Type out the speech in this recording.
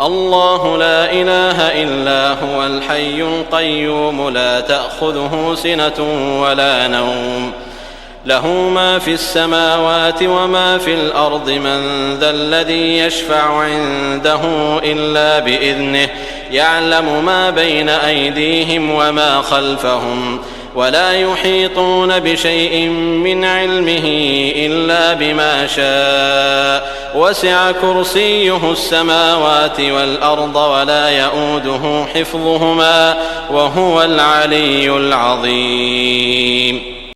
الله لا إله إلا هو الحي القيوم لا تأخذه سنة ولا نوم له ما في السماوات وما في الأرض من ذا الذي يشفع عنده إلا بإذنه يعلم ما بين أيديهم وما خلفهم ولا يحيطون بشيء من علمه إلا بما شاء وسع كرسيه السماوات والأرض ولا يئوده حفظهما وهو العلي العظيم.